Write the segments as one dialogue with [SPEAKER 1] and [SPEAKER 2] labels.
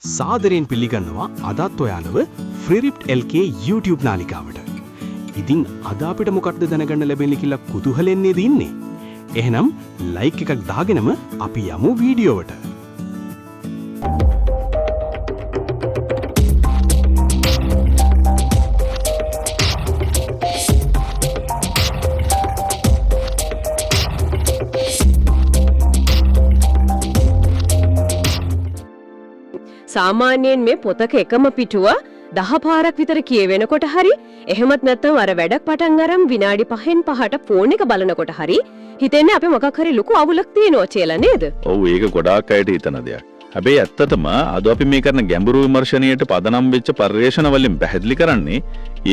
[SPEAKER 1] සාදරයෙන් පිළිගන්නවා අදත් ඔයාලව ෆ්‍රීරිප්ට් LK YouTube නාලිකාවට. ඉතින් අද අපිට මොකක්ද දැනගන්න ලැබෙන්නේ කියලා කුතුහලෙන් නේද ඉන්නේ? එහෙනම් ලයික් එකක් දාගෙනම අපි යමු වීඩියෝවට.
[SPEAKER 2] සාමාන්‍යයෙන් මේ පොතක එකම පිටුව 10 පාරක් විතර කියවෙනකොට හරි එහෙමත් නැත්නම් අර වැඩක් පටන් අරන් විනාඩි 5න් 5ට ෆෝන් එක බලනකොට හරි හිතෙන්නේ අපි මොකක් හරි ලොකු අවුලක් තියෙනවා කියලා නේද?
[SPEAKER 3] ඔව් ඒක ගොඩාක් අයට හිතන දෙයක්. හැබැයි ඇත්තටම අද අපි මේ කරන ගැඹුරු විමර්ශනයේට පදනම් වෙච්ච පරිශ්‍රණ වලින් පැහැදිලි කරන්නේ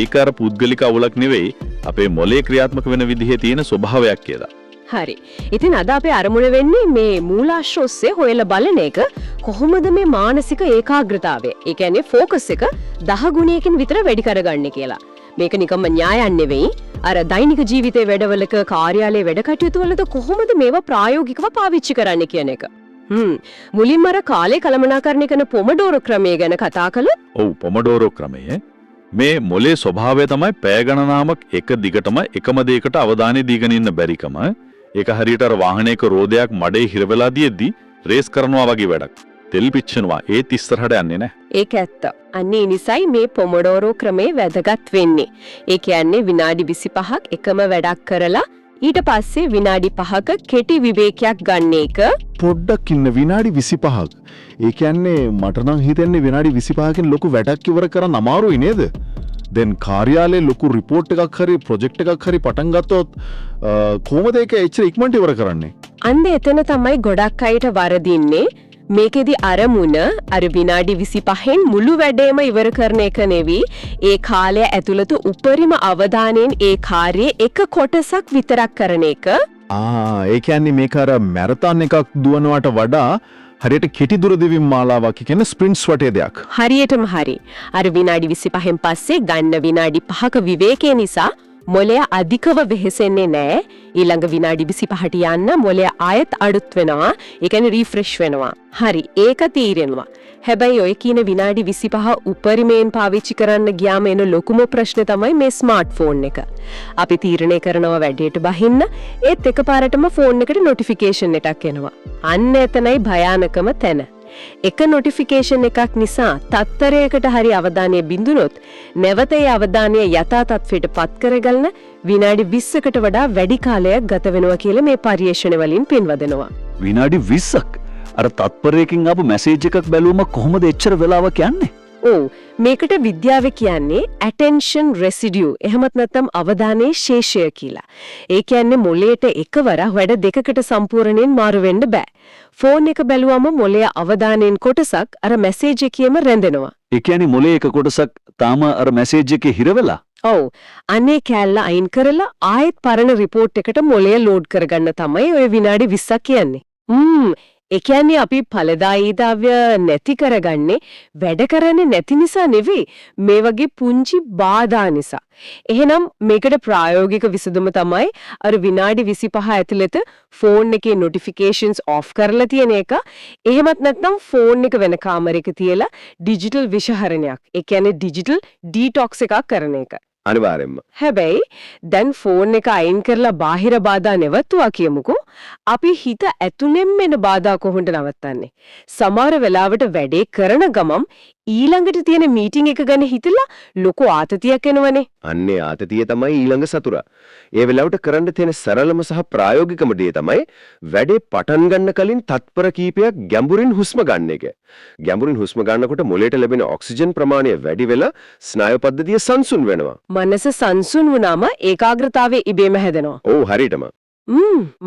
[SPEAKER 3] ඒක අර පුද්ගලික අවුලක් නෙවෙයි අපේ මොලේ ක්‍රියාත්මක වෙන විදිහේ තියෙන ස්වභාවයක් කියලා.
[SPEAKER 2] හරි. ඉතින් අද අපේ අරමුණ වෙන්නේ මේ මූලාශ්‍ර ඔස්සේ හොයලා බලන එක කොහොමද මේ මානසික ඒකාග්‍රතාවය, ඒ කියන්නේ ફોකස් එක 10 ගුණයකින් විතර වැඩි කරගන්නේ කියලා. මේක නිකම්ම න්‍යායක් නෙවෙයි. අර දෛනික ජීවිතයේ වැඩවලක, කාර්යාලයේ වැඩ කටයුතු වලද කොහොමද මේවා ප්‍රායෝගිකව පාවිච්චි කරන්නේ කියන එක. මුලින්ම අර කාලේ කළමනාකරණය කරන පොමඩෝරෝ ක්‍රමය ගැන කතා කළොත්.
[SPEAKER 3] ඔව් පොමඩෝරෝ ක්‍රමය මේ මොලේ ස්වභාවය තමයි පැය ගණනාවක් එක දිගටම එකම දෙයකට අවධානය දීගෙන ඉන්න බැරිකම. ඒක හරියට අර වාහනයක රෝදයක් මඩේ හිර වෙලා දියෙද්දි රේස් කරනවා වගේ වැඩක්. තෙල් පිච්චෙනවා ඒත් ඉස්සරහට යන්නේ නැහැ.
[SPEAKER 2] ඒක ඇත්ත. අන්නේ නිසයි මේ පොමඩෝරෝ ක්‍රමේ වැදගත් වෙන්නේ. ඒ කියන්නේ විනාඩි 25ක් එකම වැඩක් කරලා ඊට පස්සේ විනාඩි 5ක කෙටි විවේකයක් ගන්න එක.
[SPEAKER 4] පොඩ්ඩක් ඉන්න විනාඩි 25ක්. ඒ කියන්නේ මට නම් හිතෙන්නේ විනාඩි 25කින් ලොකු වැඩක් ඉවර කරන්න අමාරුයි නේද? දැන් කාර්යාලයේ ලොකු රිපෝට් එකක් හරි ප්‍රොජෙක්ට් එකක් හරි පටන් ගත්තොත් කොහොමද ඒක එච්චර ඉක්මනට ඉවර කරන්නේ?
[SPEAKER 2] අන්න එතන තමයි ගොඩක් අයට වරදින්නේ. මේකෙදි අරමුණ අර විනාඩි 25න් මුළු වැඩේම ඉවර කරන එක නෙවෙයි, ඒ කාලය ඇතුළත උපරිම අවධානයෙන් ඒ කාර්යයේ එක කොටසක් විතරක් කරන එක.
[SPEAKER 4] ඒ කියන්නේ මේක අර මැරතන් එකක් දුවනවට වඩා හරියට කෙටි දුර දිවිම් මාලාවක් කියන ස්ප්‍රින්ට්ස් වටේ දෙයක්.
[SPEAKER 2] හරියටම හරි. අර විනාඩි 25න් පස්සේ ගන්න විනාඩි 5ක විවේකයේ නිසා මොළය අධිකව වෙහෙසෙන්නේ නැහැ. ඊළඟ විනාඩි 25ට යන්න මොළය ආයෙත් අඩුත් වෙනවා. ඒ කියන්නේ රිෆ්‍රෙෂ් වෙනවා. හරි. ඒක තීරෙනවා. හැබැයි ඔය කියන විනාඩි 25 උපරිමයෙන් පාවිච්චි කරන්න ගියාම එන ලොකුම ප්‍රශ්නේ තමයි මේ ස්මාර්ට්ෆෝන් එක. අපි තීරණය කරනවා වැඩේට බහින්න, ඒත් එකපාරටම ෆෝන් එකට නොටිෆිකේෂන් එකක් එනවා. අන්න එතනයි භයානකම තැන. එක නොටිෆිකේෂන් එකක් නිසා තත්තරයකට හරි අවධානය බිඳුනොත් නැවත ඒ අවධානය යථා තත්ත්වයට පත් කරගන්න විනාඩි 20කට වඩා වැඩි කාලයක් ගත වෙනවා කියලා මේ පර්යේෂණ වලින් පෙන්වදෙනවා.
[SPEAKER 5] විනාඩි 20ක් අර තත්පරයකින් ආපු මැසේජ් එකක් බැලුවම කොහොමද එච්චර වෙලාවක් යන්නේ?
[SPEAKER 2] ඔව් මේකට විද්‍යාවේ කියන්නේ attention residue එහෙමත් නැත්නම් අවධානයේ ශේෂය කියලා. ඒ කියන්නේ මොළයට එකවර වැඩ දෙකකට සම්පූර්ණයෙන් මාරු වෙන්න බෑ. ෆෝන් එක බැලුවම මොළයේ අවධානයෙන් කොටසක් අර මැසේජ් එකේම රැඳෙනවා.
[SPEAKER 5] ඒ කියන්නේ මොලේ එක කොටසක් තාම අර මැසේජ් එකේ හිර වෙලා.
[SPEAKER 2] ඔව් අනේ කැල්ල අයින් කරලා ආයෙත් පරණ රිපෝට් එකට මොළය ලෝඩ් කරගන්න තමයි ඔය විනාඩි 20ක් කියන්නේ. ඒ කියන්නේ අපි ඵලදායීතාවය නැති කරගන්නේ වැඩ කරන්නේ නැති නිසා නෙවෙයි, මේ වගේ පුංචි බාධා නිසා. එහෙනම් මේකට ප්‍රායෝගික විසඳුම තමයි අර විනාඩි 25 ඇතුළත ෆෝන් එකේ නොටිෆිකේෂන්ස් ඔෆ් කරලා තියෙන එක. එහෙමත් නැත්නම් ෆෝන් එක වෙන කාමරයක තියලා ඩිජිටල් විෂහරණයක්, ඒ කියන්නේ ඩිජිටල් ඩීටොක්ස් එකක් කරන එක.
[SPEAKER 6] අනිවාර්යෙන්ම.
[SPEAKER 2] හැබැයි දැන් ෆෝන් එක අයින් කරලා බාහිර බාධා නැවතුවා කියමුකෝ. අපි හිත ඇතුළෙන් එන බාධා කොහොමද නවත්තන්නේ? සමහර වෙලාවට වැඩේ කරන ගමම් ඊළඟට තියෙන මීටින් එක ගැන හිතලා ලොකු ආතතියක් එනවනේ.
[SPEAKER 6] අන්නේ ආතතිය තමයි ඊළඟ සතුරා. ඒ වෙලාවට කරන්න තියෙන සරලම සහ ප්‍රායෝගිකම දේ තමයි වැඩේ පටන් ගන්න කලින් තත්පර කීපයක් ගැඹුරින් හුස්ම ගන්න එක. ගැඹුරින් හුස්ම ගන්නකොට මොළයට ලැබෙන ඔක්සිජන් ප්‍රමාණය වැඩි වෙලා ස්නායු පද්ධතිය සංසුන් වෙනවා.
[SPEAKER 2] මනස සංසුන් වුණාම ඒකාග්‍රතාවය ඉබේම හැදෙනවා.
[SPEAKER 6] ඔව් හරියටම.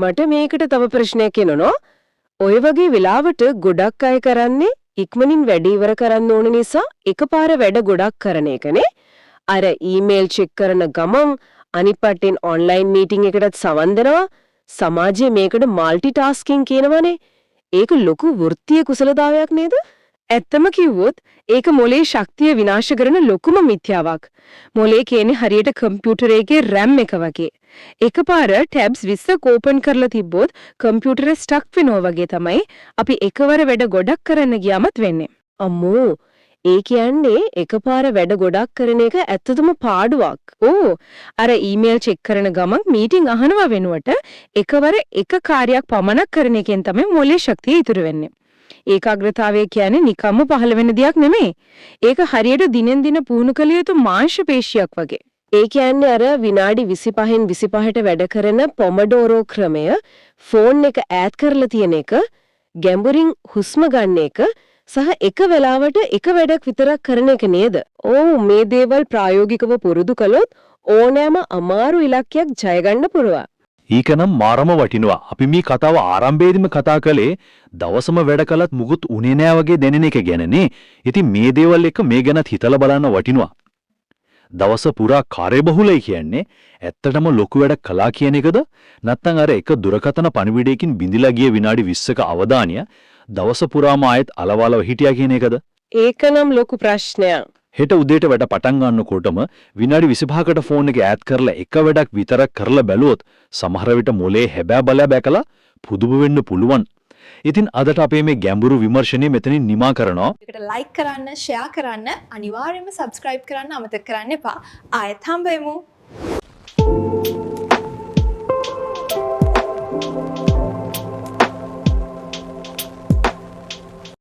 [SPEAKER 2] මට මේකට තව ප්‍රශ්නයක් එනවා. ඔය වගේ වෙලාවට ගොඩක් අය කරන්නේ ඉක්මනින් වැඩ ඉවර කරන්න ඕන නිසා එකපාර වැඩ ගොඩක් කරන එකනේ. අර ඊමේල් චෙක් කරන ගමන් අනිත් පැත්තෙන් ඔන්ලයින් මීටින් එකටත් සවන් දෙනවා. සමාජයේ මේකට মালටි ටාස්කින් කියනවනේ. ඒක ලොකු වෘත්තීය කුසලතාවයක් නේද? ඇත්තම කිව්වොත් ඒක මොලේ ශක්තිය විනාශ කරන ලොකුම මිත්‍යාවක්. මොලේ කියන්නේ හරියට කම්පියුටර් එකේ RAM එක වගේ. එකපාර ටැබ්ස් 20ක් ඕපන් කරලා තිබ්බොත් කම්පියුටරේ ස්ටක් වෙනවා වගේ තමයි අපි එකවර වැඩ ගොඩක් කරන්න ගියාමත් වෙන්නේ. අම්මෝ ඒ කියන්නේ එකපාර වැඩ ගොඩක් කරන එක ඇත්තටම පාඩුවක්. ඕ අර ඊමේල් චෙක් කරන ගමන් මීටින් අහනවා වෙනුවට එකවර එක කාර්යයක් පමණක් කරන එකෙන් තමයි මොලේ ශක්තිය ඉතුරු වෙන්නේ. ඒකාග්‍රතාවය කියන්නේ නිකම්ම පහළ වෙන දෙයක් නෙමෙයි. ඒක හරියට දිනෙන් දින පුහුණු කළ යුතු මාංශ පේශියක් වගේ. ඒ කියන්නේ අර විනාඩි 25න් 25ට වැඩ කරන පොමඩෝරෝ ක්‍රමය ෆෝන් එක ඈඩ් කරලා තියෙන එක ගැඹුරින් හුස්ම ගන්න එක සහ එක වෙලාවට එක වැඩක් විතරක් කරන එක නේද? ඕ මේ දේවල් ප්‍රායෝගිකව පුරුදු කළොත් ඕනෑම අමාරු ඉලක්කයක් ජය ගන්න පුරවා.
[SPEAKER 5] ඊකනම් මාරම වටිනවා. අපි මේ කතාව ආරම්භයේදීම කතා කළේ දවසම වැඩ කළත් මුකුත් උනේ නෑ වගේ දැනෙන එක ගැනනේ. ඉතින් මේ දේවල් එක මේ ගැනත් හිතලා බලන්න වටිනවා. දවස පුරා කාර්යබහුලයි කියන්නේ ඇත්තටම ලොකු වැඩක් කළා කියන එකද? නැත්නම් අර එක දුරකථන පණිවිඩයකින් බිඳිලා ගිය විනාඩි 20ක අවධානය දවස පුරාම ආයෙත් අලවලව හිටියා කියන එකද?
[SPEAKER 2] ඒකනම් ලොකු ප්‍රශ්නයක්.
[SPEAKER 5] හෙට උදේට වැඩ පටන් ගන්නකොටම විනාඩි 25කට ෆෝන් එක ඈඩ් කරලා එක වැඩක් විතරක් කරලා බැලුවොත් සමහර විට මොලේ හැබෑ බලය බැකලා පුදුම වෙන්න පුළුවන්. ඉතින් අදට අපේ මේ ගැඹුරු විමර්ශනය මෙතනින් නිමා කරනවා.
[SPEAKER 7] එකට ලයික් කරන්න, ෂෙයා කරන්න, අනිවාර්යයෙන්ම සබ්ස්ක්‍රයිබ් කරන්න අමතක කරන්න එපා. ආයෙත් හම්බෙමු.